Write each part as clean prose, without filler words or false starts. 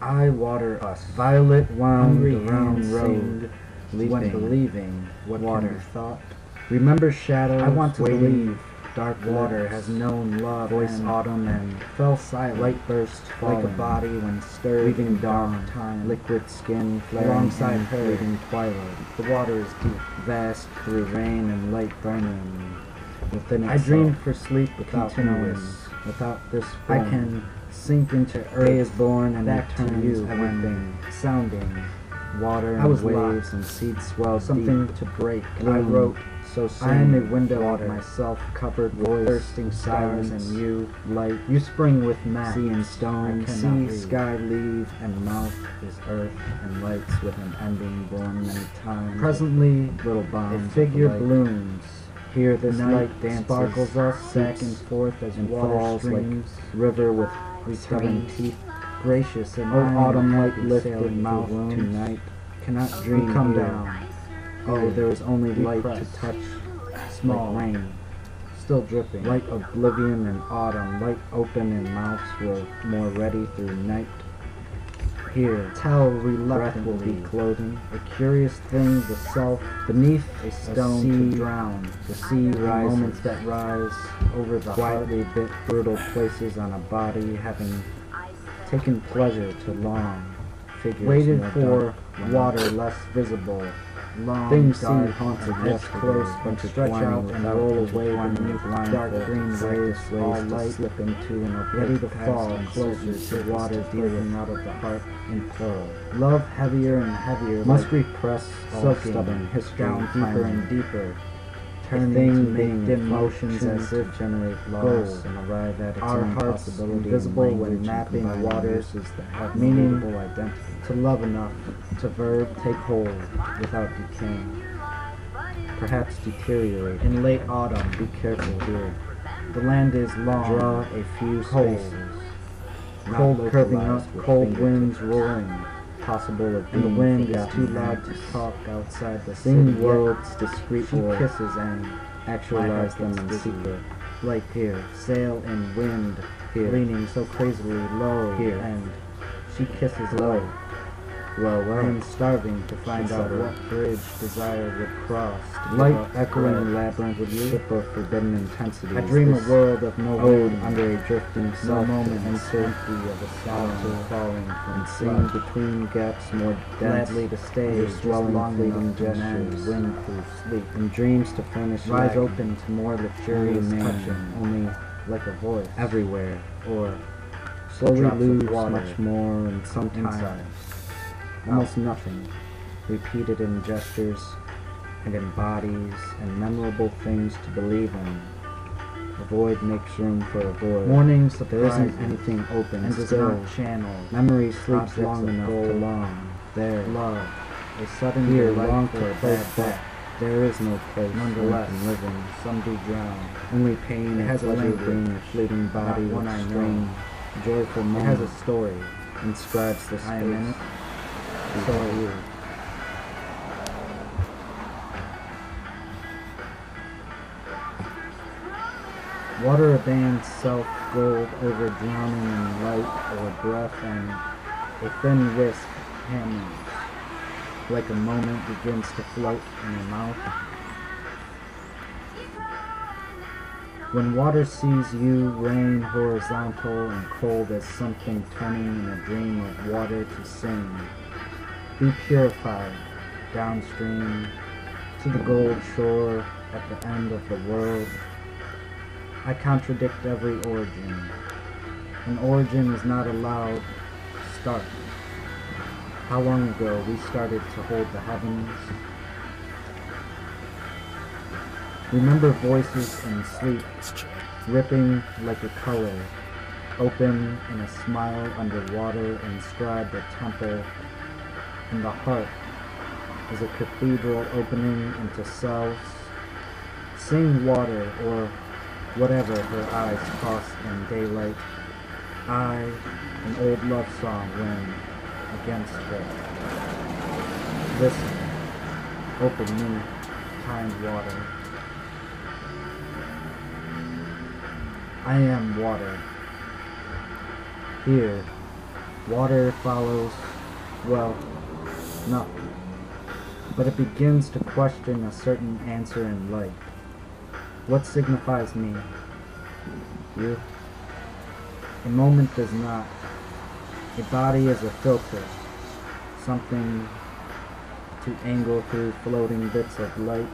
I water us. Violet wound Hungry around hands road, when believing what water. can be thought. Remember shadows. I want to waiting. believe Dark water has known love. Voice and autumn and fell silent. light burst like a falling, body when stirred leaving in dark dawn. time. Liquid skin flaring Alongside in her, fleeting twilight. The water is deep. Vast through rain and light burning within itself. I dreamed for sleep without continuous. knowing. Without this I form. can sink into earth. Day is born and back to returns you everything. when sounding. Water I and was waves lost. and seeds swelled Something deep. to break. Bloom. I wrote, So soon, I am a window water. of myself covered with Voice, thirsting stars silence, and you, light, you spring with maps. sea and stone, I sea, cannot read. sky, leave, and mouth is earth and lights with an ending born many times. Presently, little a bombs figure of light. blooms. Here this Night light dances, sparkles us back back and forth as and water falls streams, like river with stubborn streams. teeth. Gracious and Oh, I am autumn light happy lifted sailing mouth through wounds. tonight, cannot dream We come here. down. Oh, there is only We light press. to touch, Small. like rain. Still dripping. Light oblivion and autumn, light open and mouths were more ready through night. Here, Tell breath will reluctantly. be clothing, a curious thing, the self, Beneath a stone sea, to drown. the sea The rises, moments that rise over the quietly bit brutal places on a body, having taken pleasure to long figures Waited more for dark, water less visible. Long things seem dark haunted as yesterday, close but stretch out and without roll away intertwining beneath with dark blindfold, green waves, ways all to light, slip into and ready to past fall and closer surface to water water breathing out of the heart in plural. Love heavier and heavier, Must like repress all soaking stubborn history, down deeper finally. and deeper, A turning thing to being make dim motions motions as if generate loss gold. and arrive at its Our own hearts possibility invisible in when language mapping and combining water, uses that have meaning no visible identity. to love enough To verb take hold without decaying, perhaps deteriorate. in late autumn. Be careful here. The land is long, Draw a few cold, spaces. not cold curving up, localized with cold fingertips. winds roaring, Possible of and the being wind is forgotten too loud to hands. talk outside the Sing city. worlds discreet She or kisses and actualize heart them gets in dizzy. secret. like Here, sail in wind, here, leaning so crazily low, Here. and she kisses low. low. Well, I well. am starving to find She out said. what bridge desire would cross. to give Light up echoing bread. labyrinth With you? ship of forbidden intensity. I dream a world of no ode wind, under a drifting no self moment and empty of a sound Alto. falling from and seeing flesh. between gaps more dense, Gladly to stay your just swelling long fleeting enough to mend gestures, wind through sleep. and dreams to furnish Rise lacking, open to more luxurious only name, touching, only like a voice, everywhere, or slowly drops of lose water much more, and sometimes inside. almost nothing, repeated in gestures and in bodies and memorable things to believe in. A void makes room for a void. Morning There surprises isn't anything open and does still. not channel Memory sleeps objects long of enough to gold. long. There, love, a sudden here, delight long for for a a bad place, but bet. there is no place Nonetheless, in living. some do drown. Only pain It and has a pleasure language, bring a fleeting body not one with I know. strange, joyful It moment. has a story. inscribes the I am in space. it. So are you. Water abandons self-gold over drowning in light or breath, and a thin wisp hammers, like a moment begins to float in your mouth. When water sees you, rain horizontal and cold as something turning in a dream of water to sing, be purified downstream to the gold shore at the end of the world. I contradict every origin. An origin is not allowed to start. How long ago we started to hold the heavens? Remember voices in sleep, ripping like a color, open in a smile underwater, inscribed a temple, and the heart is a cathedral opening into selves. Sing water or whatever her eyes toss in daylight. I, an old love song, win against her. Listen, open me, kind water. I am water. Here, Water follows, well, nothing. But it begins to question a certain answer in light. What signifies me? You? A moment does not. A body is a filter, something to angle through floating bits of light,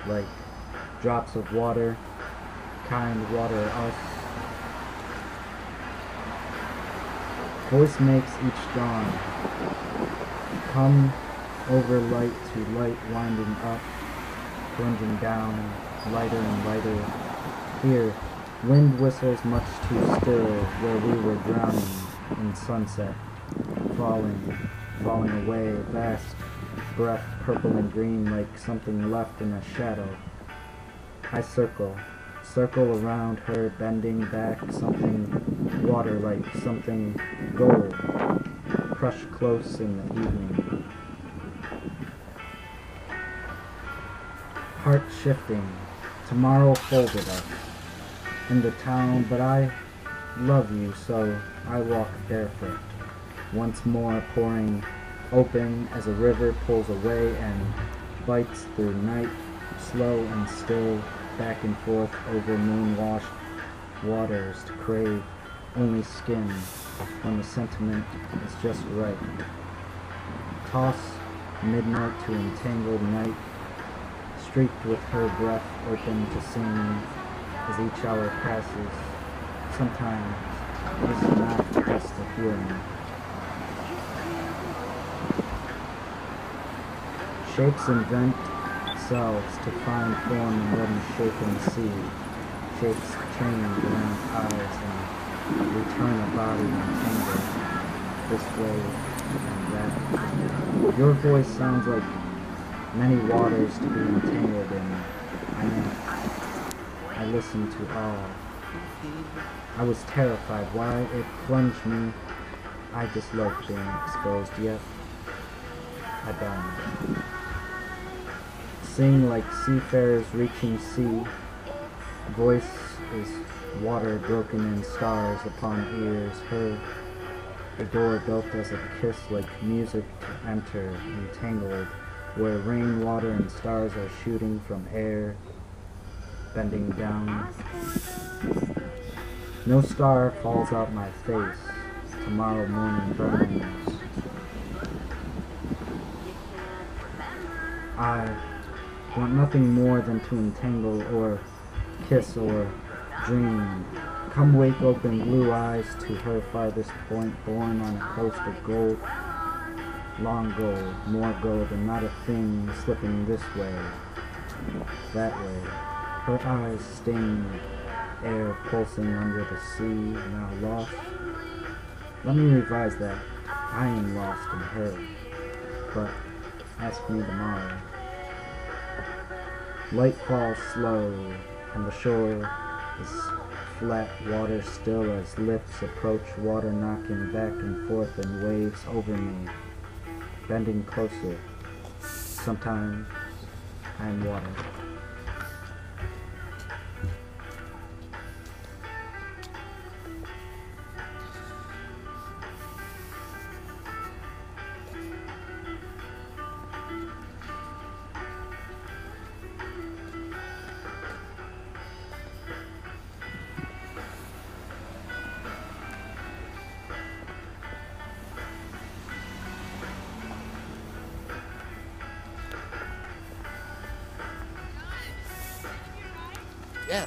like drops of water, kind water us. Voice makes each dawn come over light to light, winding up, plunging down, lighter and lighter. Here, wind whistles much too still where we were drowning in sunset, falling away, vast breath, purple and green like something left in a shadow. I circle around her, bending back, something water-like, something gold, crushed close in the evening. Heart shifting, tomorrow folded us in the town, but I love you, so I walk barefoot, once more pouring open as a river pulls away and bites through night, slow and still, back and forth over moon-washed waters to crave only skin when the sentiment is just right. Toss midnight to entangled night, streaked with her breath open to sing as each hour passes. Sometimes it is not just a feeling. Shapes invent selves to find form in what is shaken sea. Shapes change around eyes and return a body entangled this way and that. Your voice sounds like many waters to be entangled in. I know. I listened to all. I was terrified. Why it plunged me. I disliked being exposed, yet I bound. Sing like seafarers reaching sea. Voice is water broken in stars upon ears heard. A door built as a kiss like music to enter, entangled, where rain, water, and stars are shooting from air, bending down. No star falls out my face. Tomorrow morning burns. I want nothing more than to entangle or kiss or dream. Come wake open blue eyes to her farthest point, born on a coast of gold. Long gold, more gold, and not a thing slipping this way, that way. Her eyes stained, air pulsing under the sea, now lost. Let me revise that. I am lost in her, but ask me tomorrow. Light falls slow, and the shore is flat, water still as lips approach, water knocking back and forth in waves over me, bending closer. Sometimes I am water. Yeah.